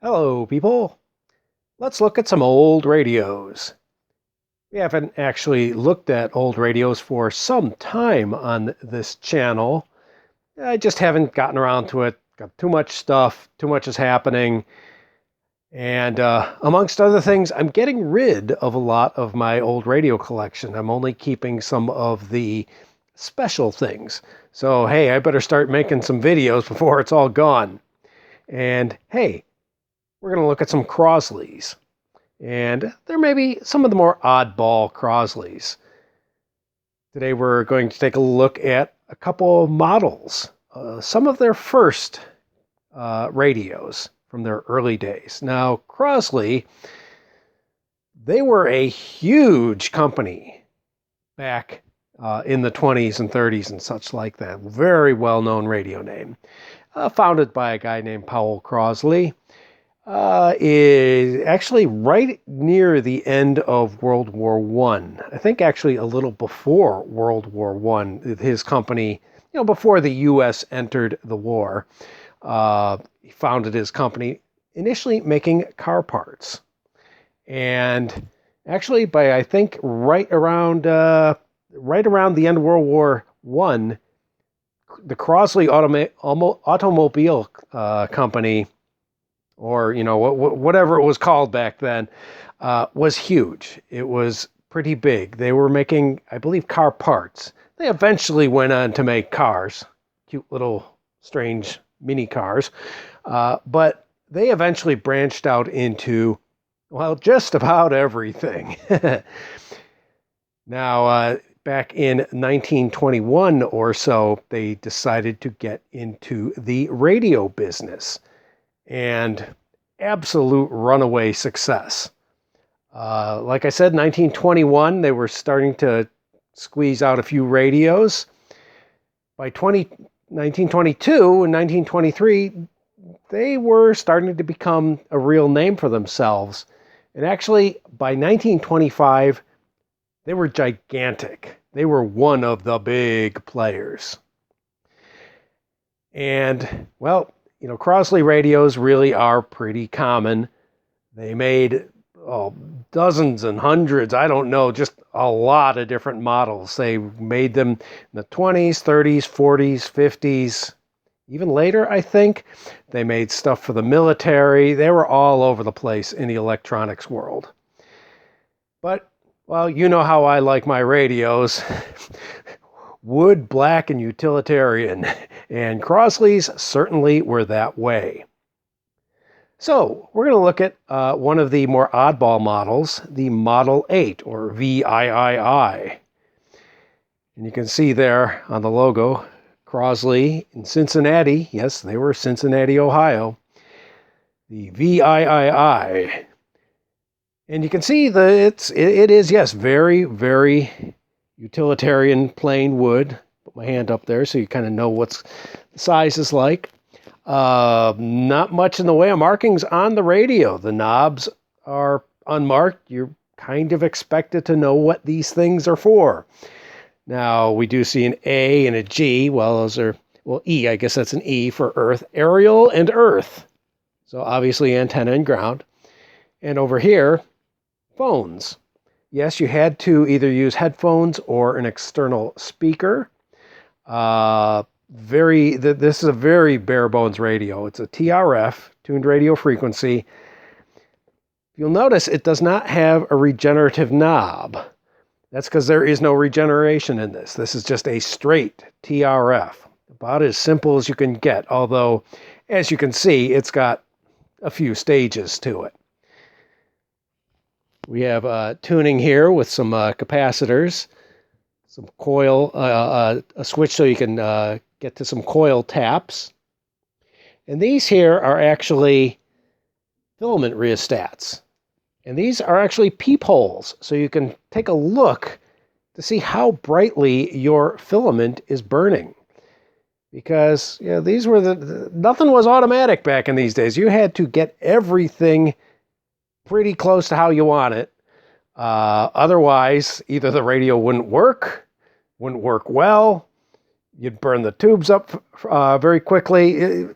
Hello, people. Let's look at some old radios. We haven't actually looked at old radios for some time on this channel. I just haven't gotten around to it. Got too much stuff, too much is happening. And amongst other things, I'm getting rid of a lot of my old radio collection. I'm only keeping some of the special things. So, hey, I better start making some videos before it's all gone. And hey, we're going to look at some Crosleys. And there may be some of the more oddball Crosleys. Today we're going to take a look at a couple of models, some of their first radios from their early days. Now, Crosley, they were a huge company back in the 20s and 30s and such like that. Very well-known radio name. Founded by a guy named Powell Crosley. Is actually right near the end of World War One. I think actually a little before World War One. His company, before the U.S. entered the war, he founded his company initially making car parts, and actually by I think right around the end of World War One, the Crosley Automobile Company, or whatever it was called back then, was huge. It was pretty big. They were making, I believe, car parts. They eventually went on to make cars, cute little strange mini cars, but they eventually branched out into, well, just about everything. Now, back in 1921 or so, they decided to get into the radio business. And absolute runaway success. Like I said, 1921, they were starting to squeeze out a few radios. By 1922 and 1923, they were starting to become a real name for themselves. And actually, by 1925, they were gigantic. They were one of the big players. And, well, Crosley radios really are pretty common. They made dozens and hundreds, I don't know, just a lot of different models. They made them in the 20s, 30s, 40s, 50s, even later, I think. They made stuff for the military. They were all over the place in the electronics world. But, well, you know how I like my radios. Wood, black, and utilitarian. And Crosleys certainly were that way. So we're going to look at one of the more oddball models, the Model 8, or VIII. And you can see there on the logo, Crosley in Cincinnati. Yes, they were Cincinnati, Ohio. The VIII. And you can see that it is, yes, very, very utilitarian plain wood. Put my hand up there so you kind of know what the size is like. Not much in the way of markings on the radio. The knobs are unmarked. You're kind of expected to know what these things are for. Now, we do see an A and a G. Well, those are, E, I guess that's an E for Earth. Aerial and Earth. So obviously antenna and ground. And over here, phones. Yes, you had to either use headphones or an external speaker. This is a very bare bones radio. It's a TRF, tuned radio frequency. You'll notice it does not have a regenerative knob. That's because there is no regeneration in this. This is just a straight TRF. About as simple as you can get, although, as you can see, it's got a few stages to it. We have tuning here with some capacitors, some coil, a switch so you can get to some coil taps. And these here are actually filament rheostats. And these are actually peepholes, so you can take a look to see how brightly your filament is burning. Because these were nothing was automatic back in these days. You had to get everything pretty close to how you want it. Otherwise, either the radio wouldn't work well, you'd burn the tubes up very quickly.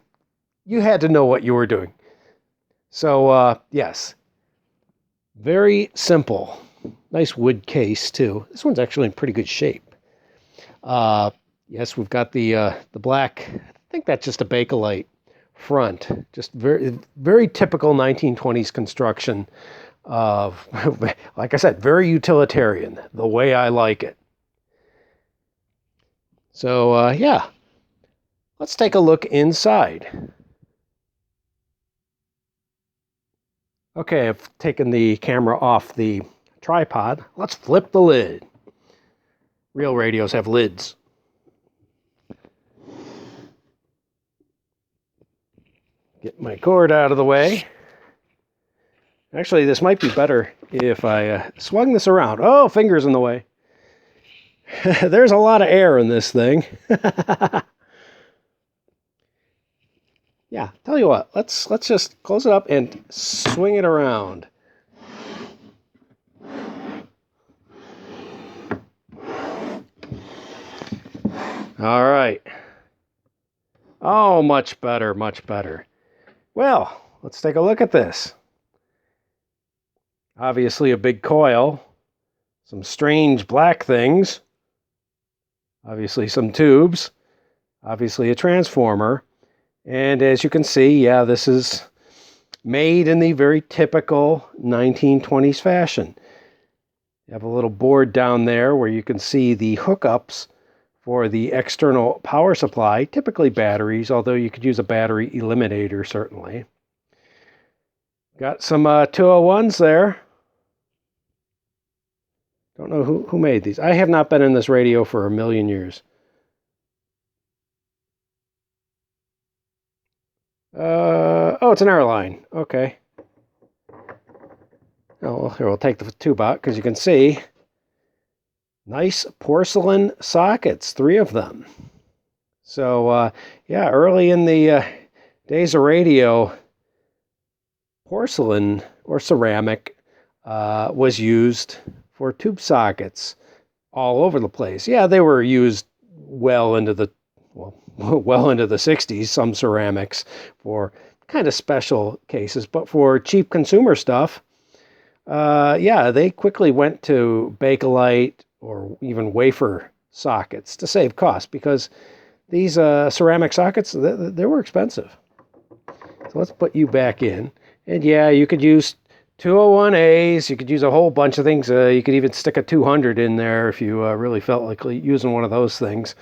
You had to know what you were doing. So, yes, very simple. Nice wood case, too. This one's actually in pretty good shape. Yes, we've got the black, I think that's just a Bakelite front. Just very, very typical 1920s construction of, like I said, very utilitarian, the way I like it. So, yeah, let's take a look inside. Okay, I've taken the camera off the tripod. Let's flip the lid. Real radios have lids. Get my cord out of the way. Actually, this might be better if I swung this around. Oh, fingers in the way. There's a lot of air in this thing. Yeah, tell you what, let's just close it up and swing it around. All right. Oh, much better, much better. Well, let's take a look at this. Obviously a big coil, some strange black things, obviously some tubes, obviously a transformer. And as you can see, yeah, this is made in the very typical 1920s fashion. You have a little board down there where you can see the hookups for the external power supply, typically batteries, although you could use a battery eliminator, certainly. Got some 201s there. Don't know who made these. I have not been in this radio for a million years. Oh, it's an airline. Okay. Oh, well, here, we'll take the tube out because you can see nice porcelain sockets, 3 of them. So, yeah, early in the days of radio, porcelain or ceramic was used for tube sockets all over the place. Yeah, they were used well into the 60s, some ceramics for kind of special cases, but for cheap consumer stuff, yeah, they quickly went to Bakelite or even wafer sockets to save cost because these ceramic sockets, they were expensive. So let's put you back in. And yeah, you could use 201As, you could use a whole bunch of things. You could even stick a 200 in there if you really felt like using one of those things.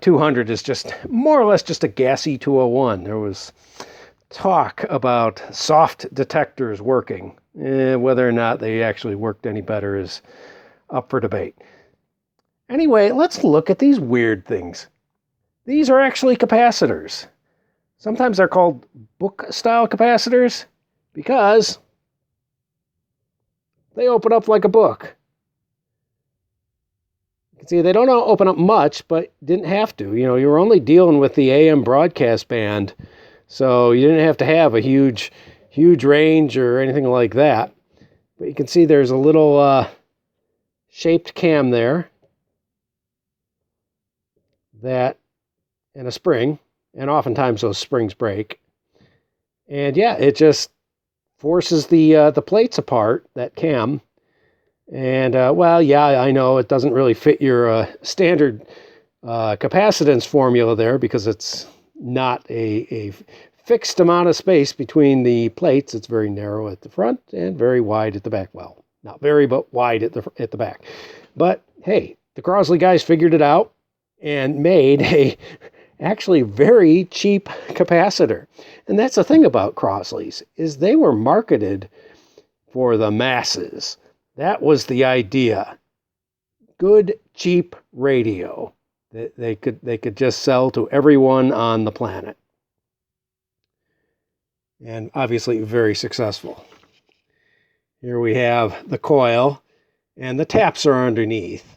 200 is just more or less just a gassy 201. There was talk about soft detectors working. Whether or not they actually worked any better is up for debate. Anyway, let's look at these weird things. These are actually capacitors. Sometimes they're called book-style capacitors because they open up like a book. You can see they don't open up much, but didn't have to. You know, you were only dealing with the AM broadcast band, so you didn't have to have a huge range or anything like that. But you can see there's a little shaped cam there that and a spring, and oftentimes those springs break. And yeah, it just forces the plates apart, that cam. And well, yeah, I know it doesn't really fit your standard capacitance formula there because it's not a fixed amount of space between the plates. It's very narrow at the front and very wide at the back. Well, not very, but wide at the back. But hey, the Crosley guys figured it out and made a actually very cheap capacitor. And that's the thing about Crosleys, is they were marketed for the masses. That was the idea. Good, cheap radio that they could just sell to everyone on the planet. And obviously very successful. Here we have the coil, and the taps are underneath.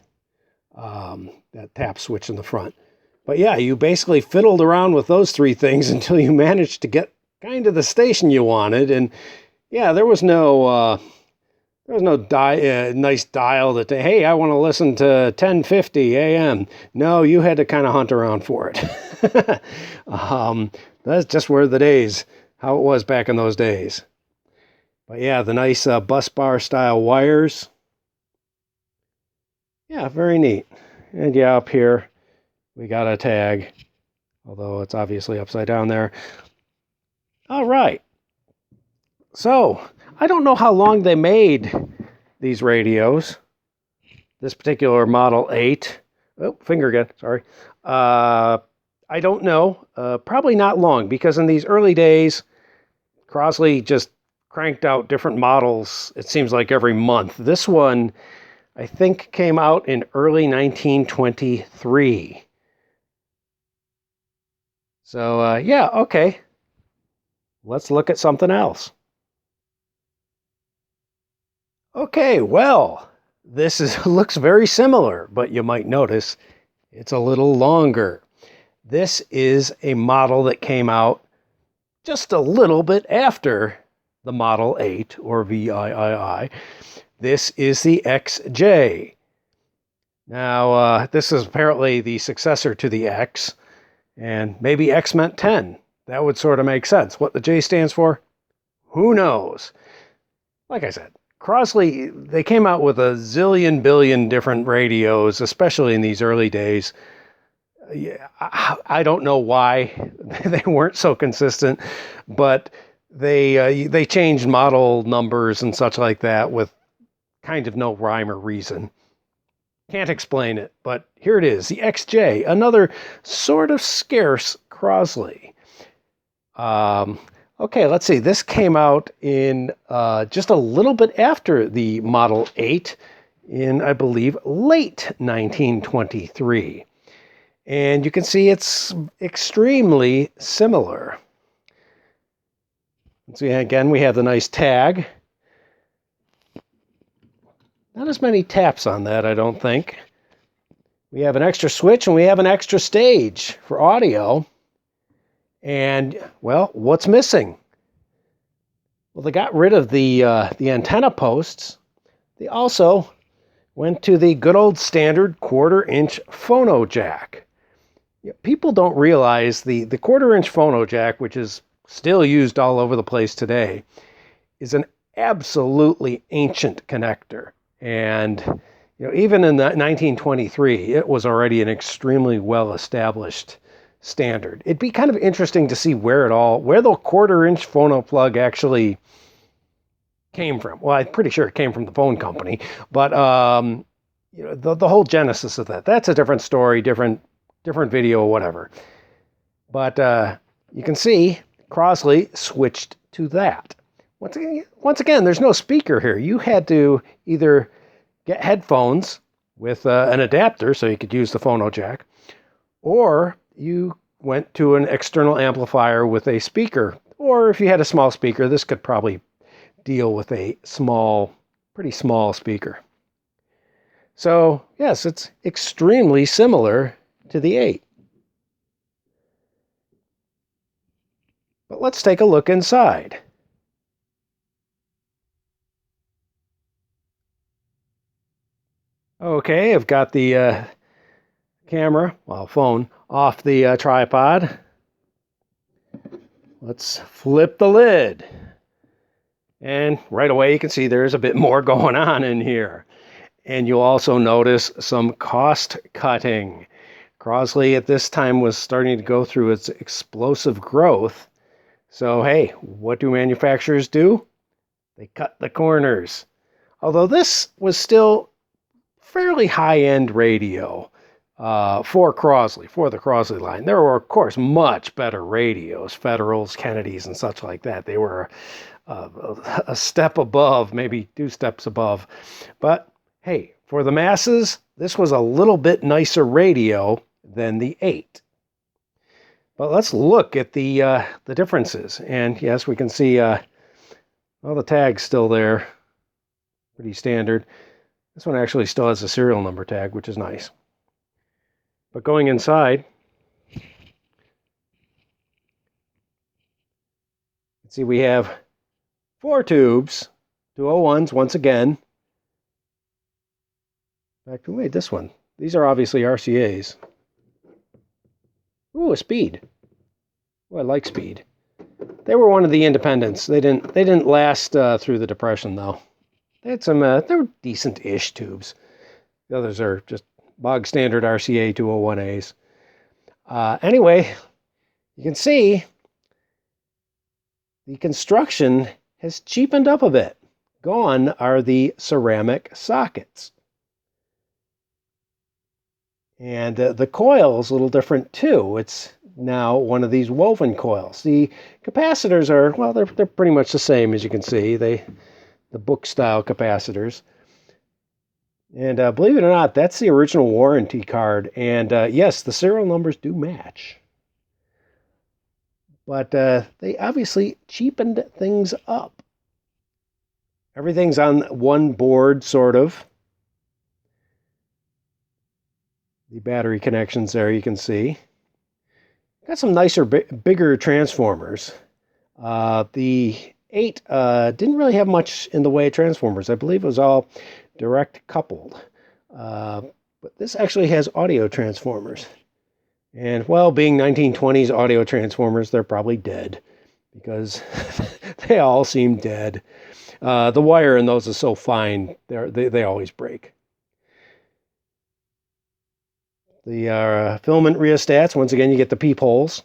That tap switch in the front. But yeah, you basically fiddled around with those 3 things until you managed to get kind of the station you wanted. And yeah, there was no nice dial that, hey, I want to listen to 1050 AM. No, you had to kind of hunt around for it. That's just where the days. how it was back in those days. But yeah, the nice bus bar style wires. Yeah, very neat. And yeah, up here we got a tag, although it's obviously upside down there. All right. So, I don't know how long they made these radios. This particular Model 8. Oh, finger again, sorry. I don't know. Probably not long, because in these early days, Crosley just cranked out different models, it seems like every month. This one, I think, came out in early 1923. So, yeah, okay. Let's look at something else. Okay, well, this looks very similar, but you might notice it's a little longer. This is a model that came out just a little bit after the Model 8, or VIII. This is the XJ. Now, this is apparently the successor to the X, and maybe X meant 10. That would sort of make sense. What the J stands for? Who knows? Like I said, Crosley, they came out with a zillion billion different radios, especially in these early days. I don't know why they weren't so consistent, but they changed model numbers and such like that with kind of no rhyme or reason. Can't explain it, but here it is, the XJ, another sort of scarce Crosley. Okay, let's see. This came out in just a little bit after the Model 8 in, I believe, late 1923. And you can see it's extremely similar. So again, we have the nice tag. Not as many taps on that, I don't think. We have an extra switch and we have an extra stage for audio. And, well, what's missing? Well, they got rid of the antenna posts. They also went to the good old standard 1/4-inch phono jack. People don't realize the 1/4-inch phono jack, which is still used all over the place today, is an absolutely ancient connector. And even in 1923, it was already an extremely well-established standard. It'd be kind of interesting to see where the 1/4-inch phono plug actually came from. Well, I'm pretty sure it came from the phone company, but the whole genesis of that's a different story, different video, whatever. But you can see Crosley switched to that. Once again, there's no speaker here. You had to either get headphones with an adapter so you could use the phono jack, or you went to an external amplifier with a speaker. Or if you had a small speaker, this could probably deal with a pretty small speaker. So, yes, it's extremely similar to the 8. But let's take a look inside. Okay, I've got the phone, off the tripod. Let's flip the lid. And right away you can see there's a bit more going on in here. And you'll also notice some cost cutting. Crosley at this time was starting to go through its explosive growth. So hey, what do manufacturers do? They cut the corners. Although this was still fairly high-end radio for Crosley, for the Crosley line. There were, of course, much better radios, Federals, Kennedys, and such like that. They were a step above, maybe 2 steps above. But hey, for the masses, this was a little bit nicer radio than the 8. But let's look at the differences. And yes, we can see the tag's still there. Pretty standard. This one actually still has a serial number tag, which is nice. But going inside, let's see, we have 4 tubes, 201s once again. In fact, who made this one? These are obviously RCAs. Ooh, a speed. Oh, I like speed. They were one of the independents. They didn't last through the Depression, though. They had some, they were decent-ish tubes. The others are just bog standard RCA 201As. Anyway, you can see the construction has cheapened up a bit. Gone are the ceramic sockets. And the coil is a little different too. It's now one of these woven coils. The capacitors are, well, they're pretty much the same, as you can see. The book style capacitors. And believe it or not, that's the original warranty card. And yes, the serial numbers do match. But they obviously cheapened things up. Everything's on one board, sort of. The battery connections there, you can see. Got some nicer, bigger transformers. The 8 didn't really have much in the way of transformers. I believe it was all direct coupled. But this actually has audio transformers. And, well, being 1920s audio transformers, they're probably dead. Because they all seem dead. The wire in those is so fine, they always break. The filament rheostats, once again, you get the peepholes.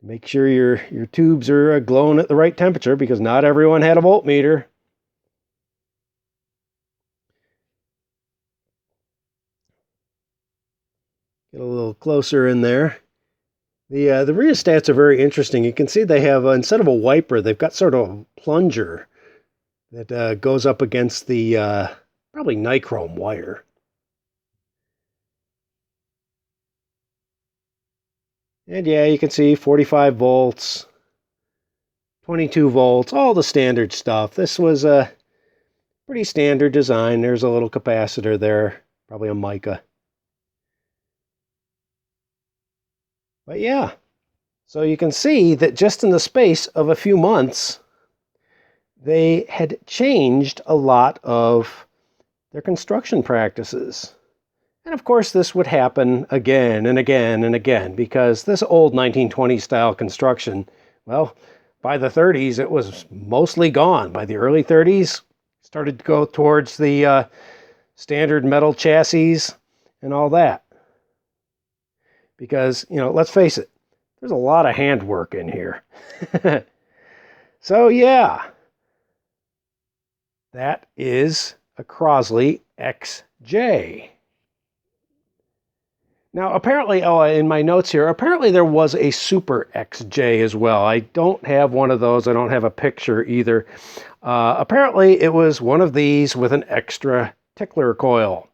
Make sure your tubes are glowing at the right temperature, because not everyone had a voltmeter. Get a little closer in there. The rheostats are very interesting. You can see they have, instead of a wiper, they've got sort of a plunger that goes up against the probably nichrome wire. And yeah, you can see 45 volts, 22 volts, all the standard stuff. This was a pretty standard design. There's a little capacitor there, probably a mica. But yeah, so you can see that just in the space of a few months, they had changed a lot of their construction practices. And of course, this would happen again and again and again, because this old 1920s style construction, well, by the 30s, it was mostly gone. By the early 30s, started to go towards the standard metal chassis and all that. Because, you know, let's face it, there's a lot of handwork in here. So, yeah, that is a Crosley XJ. Now, apparently, in my notes here, apparently there was a Super XJ as well. I don't have one of those. I don't have a picture either. Apparently, it was one of these with an extra tickler coil.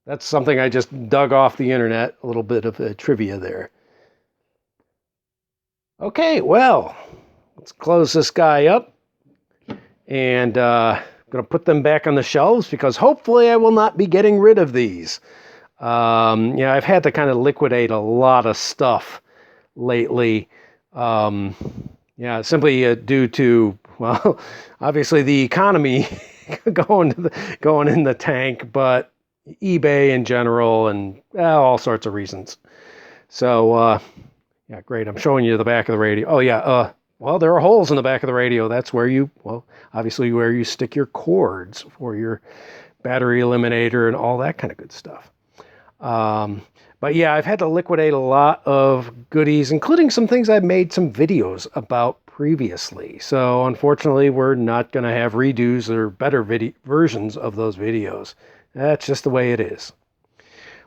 That's something I just dug off the internet. A little bit of trivia there. Okay, well, let's close this guy up. And I'm going to put them back on the shelves, because hopefully I will not be getting rid of these. Yeah, I've had to kind of liquidate a lot of stuff lately. Yeah, simply due to, well, obviously the economy going in the tank, but eBay in general, and all sorts of reasons. So, yeah, great. I'm showing you the back of the radio. Oh, yeah. Well, there are holes in the back of the radio. That's where obviously where you stick your cords for your battery eliminator and all that kind of good stuff. But yeah, I've had to liquidate a lot of goodies, including some things I've made some videos about previously. So unfortunately, we're not going to have redos or better versions of those videos. That's just the way it is.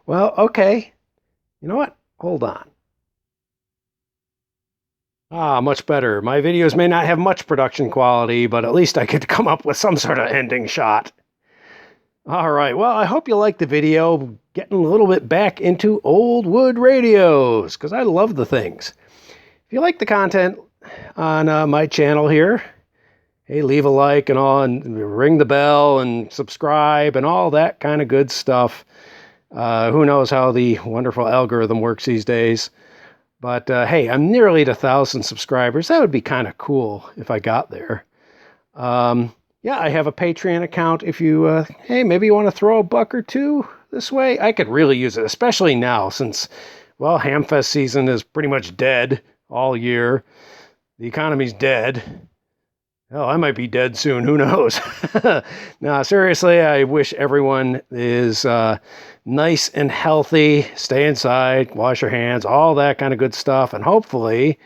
Well, okay. You know what? Hold on. Much better. My videos may not have much production quality, but at least I could come up with some sort of ending shot. All right, well, I hope you liked the video, getting a little bit back into old wood radios, because I love the things. If you like the content on my channel here, hey, leave a like and all, and ring the bell and subscribe and all that kind of good stuff. Who knows how the wonderful algorithm works these days. But hey, I'm nearly at 1,000 subscribers. That would be kind of cool if I got there. Yeah, I have a Patreon account. If you, hey, maybe you want to throw a buck or two this way, I could really use it, especially now since, well, Hamfest season is pretty much dead. all year. The economy's dead. Hell, I might be dead soon. Who knows? No, seriously, I wish everyone is nice and healthy. Stay inside, wash your hands, all that kind of good stuff. And hopefully,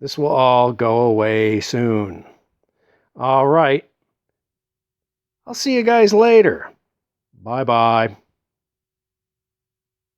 this will all go away soon. All right. I'll see you guys later. Bye-bye.